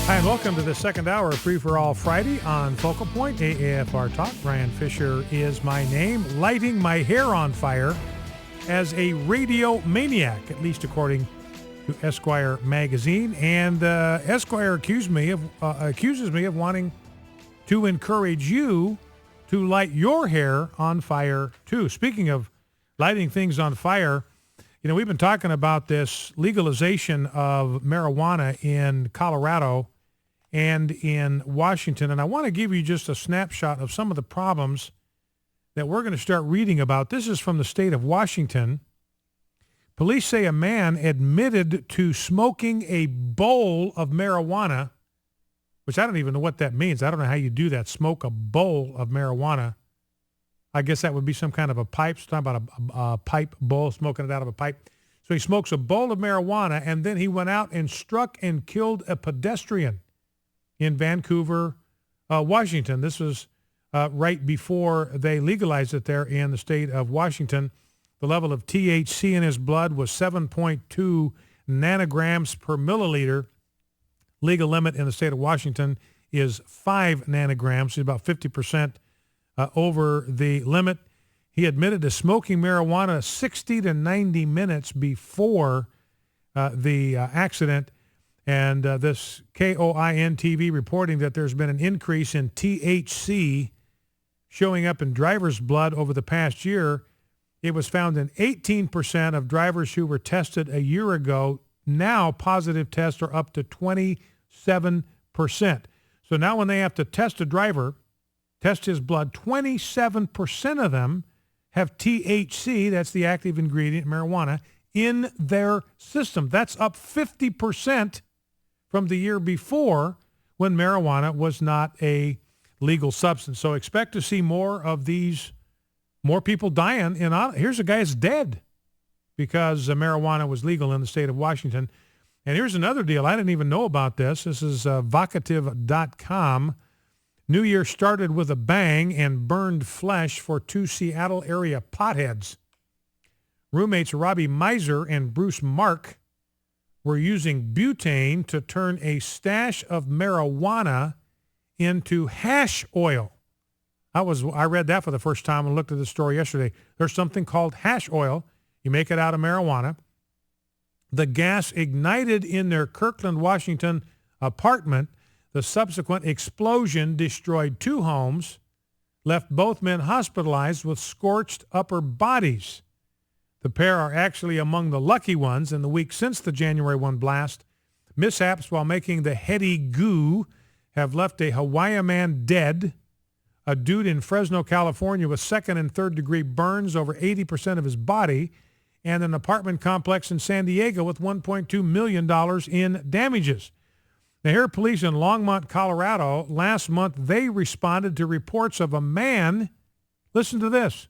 Hi, and welcome to the second hour of Free for All Friday on Focal Point, AAFR Talk. Brian Fisher is my name, lighting my hair on fire as a radio maniac, at least according to Esquire magazine. And Esquire accuses me of wanting to encourage you to light your hair on fire too. Speaking of lighting things on fire, you know, we've been talking about this legalization of marijuana in Colorado and in Washington. And I want to give you just a snapshot of some of the problems that we're going to start reading about. This is from the state of Washington. Police say a man admitted to smoking a bowl of marijuana, which I don't even know what that means. I don't know how you do that, smoke a bowl of marijuana. I guess that would be some kind of a pipe. It's talking about a pipe bowl, smoking it out of a pipe. So he smokes a bowl of marijuana, and then he went out and struck and killed a pedestrian in Vancouver, Washington. This was right before they legalized it there in the state of Washington. The level of THC in his blood was 7.2 nanograms per milliliter. Legal limit in the state of Washington is 5 nanograms. He's about 50% over the limit. He admitted to smoking marijuana 60 to 90 minutes before the accident. And this KOIN TV reporting that there's been an increase in THC showing up in drivers' blood over the past year. It was found in 18% of drivers who were tested a year ago. Now positive tests are up to 27%. So now when they have to test a driver, test his blood, 27% of them have THC, that's the active ingredient, marijuana, in their system. That's up 50% from the year before when marijuana was not a legal substance. So expect to see more of these, more people dying. Here's a guy that's dead because marijuana was legal in the state of Washington. And here's another deal. I didn't even know about this. This is vocative.com. New Year started with a bang and burned flesh for 2 Seattle area potheads. Roommates Robbie Miser and Bruce Mark were using butane to turn a stash of marijuana into hash oil. I read that for the first time and looked at the story yesterday. There's something called hash oil. You make it out of marijuana. The gas ignited in their Kirkland, Washington apartment. The subsequent explosion destroyed 2 homes, left both men hospitalized with scorched upper bodies. The pair are actually among the lucky ones in the week since the January 1 blast. Mishaps while making the heady goo have left a Hawaii man dead, a dude in Fresno, California with 2nd and 3rd degree burns over 80% of his body, and an apartment complex in San Diego with $1.2 million in damages. Now, here police in Longmont, Colorado, last month, they responded to reports of a man, listen to this,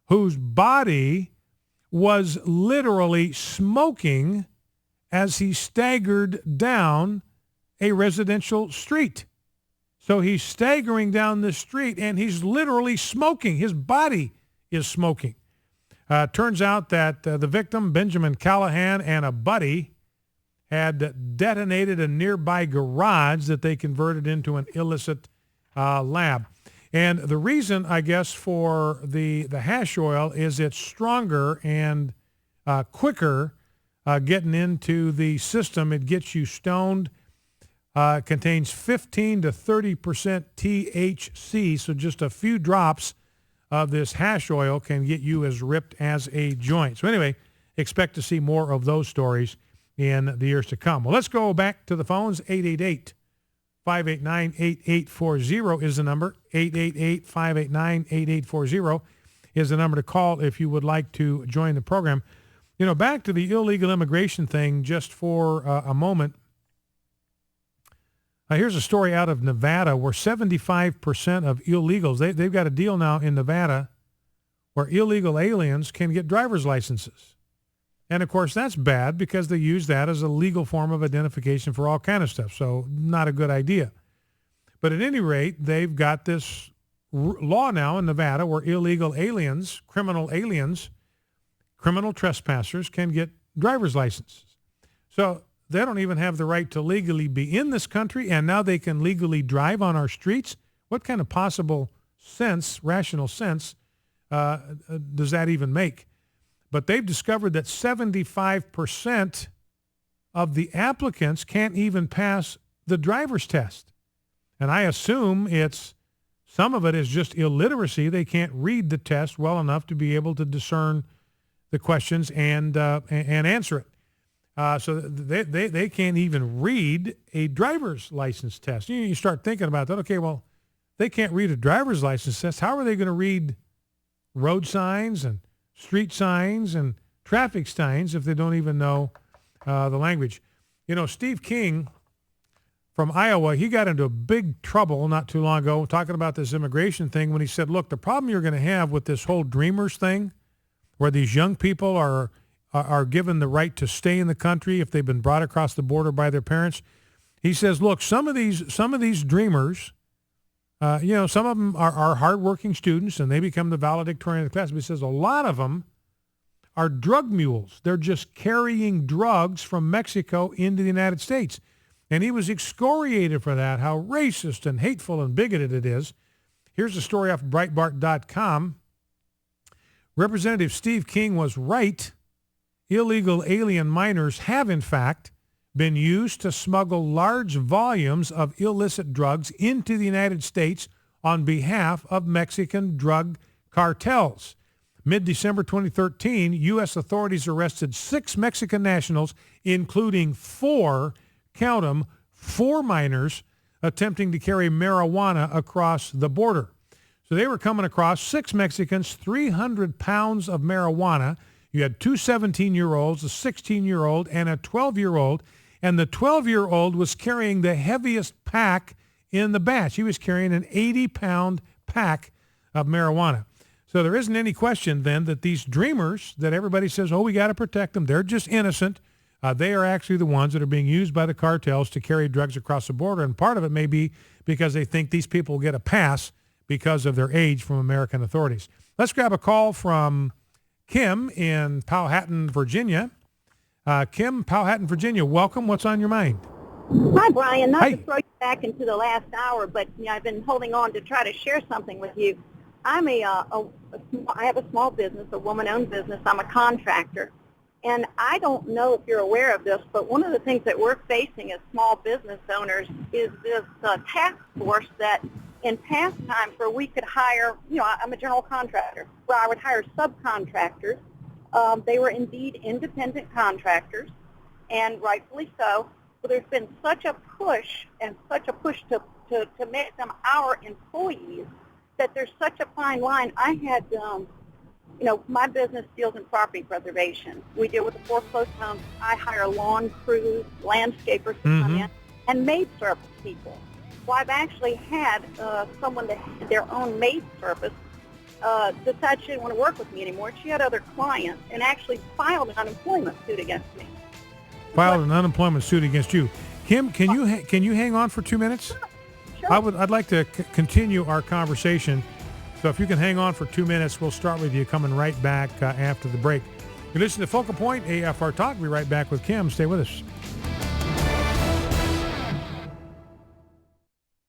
whose body was literally smoking as he staggered down a residential street. So he's staggering down the street and he's literally smoking. His body is smoking. Turns out that the victim, Benjamin Callahan, and a buddy had detonated a nearby garage that they converted into an illicit lab. And the reason, I guess, for the hash oil is it's stronger and quicker getting into the system. It gets you stoned. Contains 15 to 30% THC, so just a few drops of this hash oil can get you as ripped as a joint. So anyway, expect to see more of those stories in the years to come. Well, let's go back to the phones. 888-589-8840 is the number. 888-589-8840 is the number to call if you would like to join the program. You know, back to the illegal immigration thing just for a moment. Here's a story out of Nevada where 75% of illegals, they've got a deal now in Nevada where illegal aliens can get driver's licenses. And, of course, that's bad because they use that as a legal form of identification for all kind of stuff. So not a good idea. But at any rate, they've got this law now in Nevada where illegal aliens, criminal trespassers can get driver's licenses. So they don't even have the right to legally be in this country, and now they can legally drive on our streets? What kind of possible sense, rational sense, does that even make? But they've discovered that 75% of the applicants can't even pass the driver's test. And I assume some of it is just illiteracy. They can't read the test well enough to be able to discern the questions and answer it. So they can't even read a driver's license test. You start thinking about that. Okay, well, they can't read a driver's license test. How are they going to read road signs and street signs and traffic signs if they don't even know the language? You know, Steve King from Iowa, he got into big trouble not too long ago talking about this immigration thing when he said, look, the problem you're going to have with this whole Dreamers thing, where these young people are given the right to stay in the country if they've been brought across the border by their parents. He says, look, some of these Dreamers, some of them are hardworking students and they become the valedictorian of the class. But he says a lot of them are drug mules. They're just carrying drugs from Mexico into the United States. And he was excoriated for that, how racist and hateful and bigoted it is. Here's a story off Breitbart.com. Representative Steve King was right. Illegal alien minors have, in fact, been used to smuggle large volumes of illicit drugs into the United States on behalf of Mexican drug cartels. Mid-December 2013, U.S. authorities arrested 6 Mexican nationals, including 4 minors attempting to carry marijuana across the border. So they were coming across 6 Mexicans, 300 pounds of marijuana. You had 2 17-year-olds, a 16-year-old, and a 12-year-old. And the 12-year-old was carrying the heaviest pack in the batch. He was carrying an 80-pound pack of marijuana. So there isn't any question then that these Dreamers that everybody says, oh, we got to protect them, they're just innocent. They are actually the ones that are being used by the cartels to carry drugs across the border. And part of it may be because they think these people will get a pass because of their age from American authorities. Let's grab a call from Kim in Powhatan, Virginia. Kim, Powhatan, Virginia, welcome. What's on your mind? Hi, Brian. Not Hi. to throw you back into the last hour, but I've been holding on to try to share something with you. I have a small business, a woman-owned business. I'm a contractor. And I don't know if you're aware of this, but one of the things that we're facing as small business owners is this task force that in past times where we could hire, I'm a general contractor, where I would hire subcontractors. They were indeed independent contractors, and rightfully so. But there's been such a push to make them our employees that there's such a fine line. I had, my business deals in property preservation. We deal with the foreclosed homes. I hire lawn crews, landscapers to come in, and maid service people. Well, I've actually had someone that had their own maid service decide she didn't want to work with me anymore. She had other clients and actually filed an unemployment suit against me. Filed an unemployment suit against you. Kim, can you hang on for 2 minutes? Sure. I'd like to continue our conversation. So if you can hang on for 2 minutes, we'll start with you coming right back after the break. You listen to Focal Point, AFR Talk. We'll be right back with Kim. Stay with us.